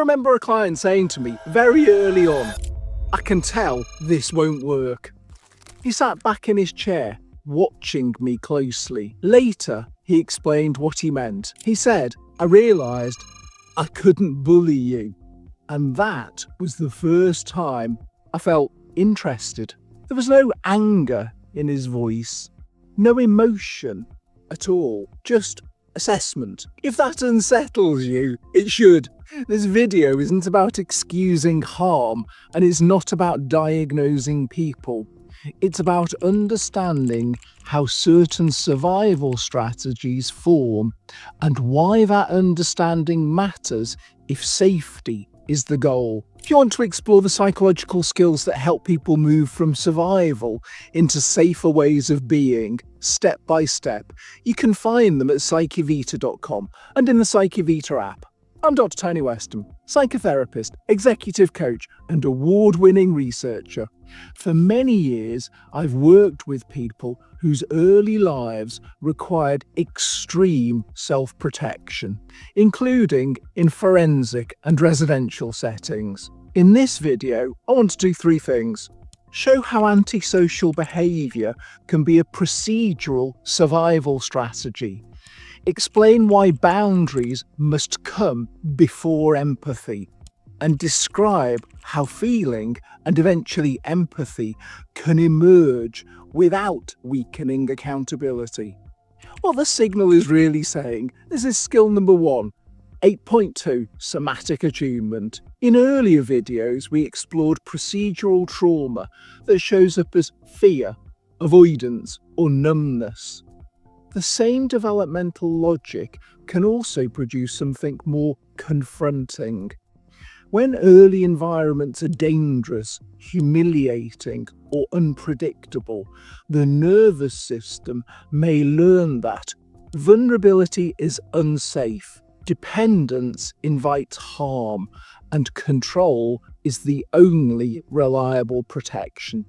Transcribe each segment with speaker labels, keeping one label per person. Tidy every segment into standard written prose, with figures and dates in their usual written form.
Speaker 1: remember a client saying to me very early on, "I can tell this won't work." He sat back in his chair, watching me closely. Later, he explained what he meant. He said, "I realised I couldn't bully you." And that was the first time I felt interested. There was no anger in his voice, no emotion at all, just assessment. If that unsettles you, it should. This video isn't about excusing harm, and it's not about diagnosing people. It's about understanding how certain survival strategies form and why that understanding matters if safety is the goal. If you want to explore the psychological skills that help people move from survival into safer ways of being, step by step, you can find them at PsycheVita.com and in the PsycheVita app. I'm Dr. Tony Weston, psychotherapist, executive coach, and award-winning researcher. For many years, I've worked with people whose early lives required extreme self-protection, including in forensic and residential settings. In this video, I want to do three things. Show how antisocial behaviour can be a procedural survival strategy. Explain why boundaries must come before empathy, and describe how feeling and eventually empathy can emerge without weakening accountability. What the signal is really saying, this is skill number 1, 8.2, Somatic Attunement. In earlier videos, we explored procedural trauma that shows up as fear, avoidance, or numbness. The same developmental logic can also produce something more confronting. When early environments are dangerous, humiliating, or unpredictable, the nervous system may learn that vulnerability is unsafe, dependence invites harm, and control is the only reliable protection.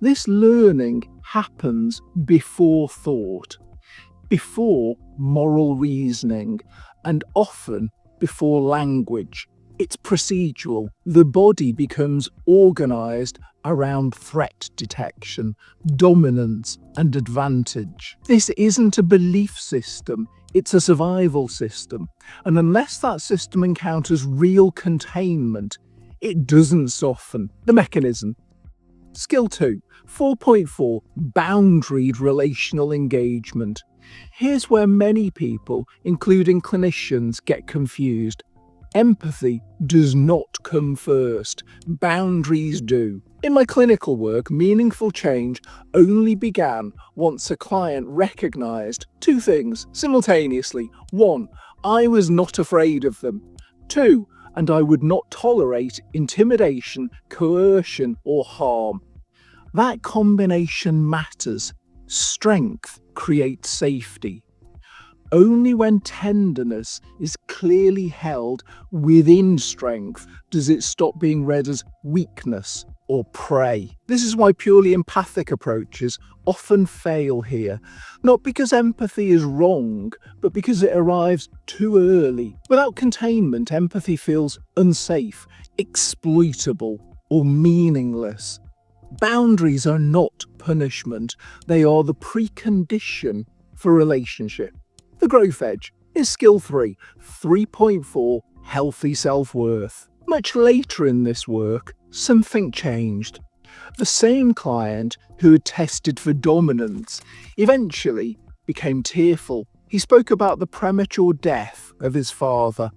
Speaker 1: This learning happens before thought, before moral reasoning, and often before language. It's procedural. The body becomes organised around threat detection, dominance, and advantage. This isn't a belief system, it's a survival system. And unless that system encounters real containment, it doesn't soften. The mechanism. Skill 2, 4.4, Boundaried Relational Engagement. Here's where many people, including clinicians, get confused. Empathy does not come first. Boundaries do. In my clinical work, meaningful change only began once a client recognised two things simultaneously. 1, I was not afraid of them. 2, and I would not tolerate intimidation, coercion, or harm. That combination matters. Strength creates safety. Only when tenderness is clearly held within strength does it stop being read as weakness or prey. This is why purely empathic approaches often fail here, not because empathy is wrong, but because it arrives too early. Without containment, empathy feels unsafe, exploitable, or meaningless. Boundaries are not punishment, they are the precondition for relationship. The growth edge is skill 3, 3.4, Healthy Self-Worth. Much later in this work, something changed. The same client who had tested for dominance eventually became tearful. He spoke about the premature death of his father,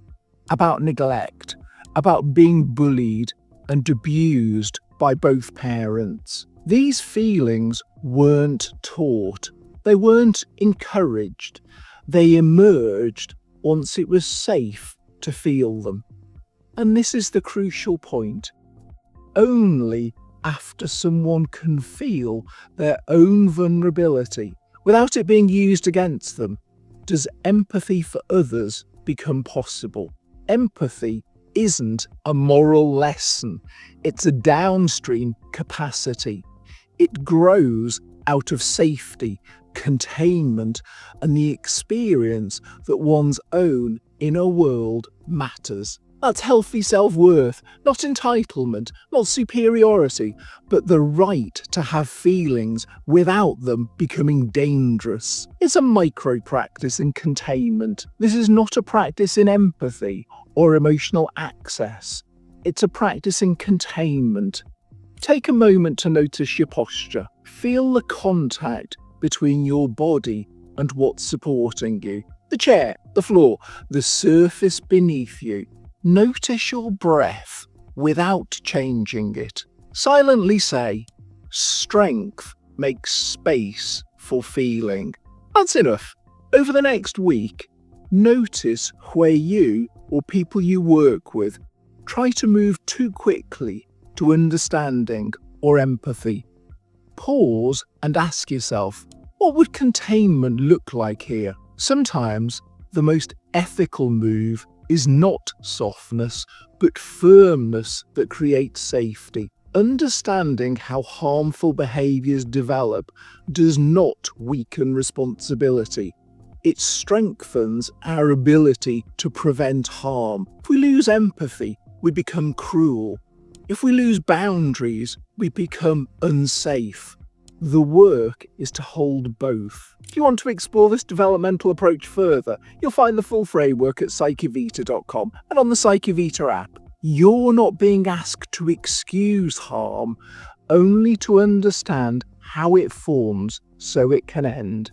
Speaker 1: about neglect, about being bullied and abused by both parents. These feelings weren't taught. They weren't encouraged. They emerged once it was safe to feel them. And this is the crucial point. Only after someone can feel their own vulnerability, without it being used against them, does empathy for others become possible. Empathy isn't a moral lesson, it's a downstream capacity. It grows out of safety, containment, and the experience that one's own inner world matters. That's healthy self-worth, not entitlement, not superiority, but the right to have feelings without them becoming dangerous. It's a micro-practice in containment. This is not a practice in empathy or emotional access. It's a practice in containment. Take a moment to notice your posture. Feel the contact between your body and what's supporting you. The chair, the floor, the surface beneath you. Notice your breath without changing it. Silently say, strength makes space for feeling. That's enough. Over the next week, notice where you or people you work with try to move too quickly to understanding or empathy. Pause and ask yourself, what would containment look like here? Sometimes the most ethical move is not softness, but firmness that creates safety. Understanding how harmful behaviours develop does not weaken responsibility. It strengthens our ability to prevent harm. If we lose empathy, we become cruel. If we lose boundaries, we become unsafe. The work is to hold both. If you want to explore this developmental approach further, you'll find the full framework at PsycheVita.com and on the PsycheVita app. You're not being asked to excuse harm, only to understand how it forms so it can end.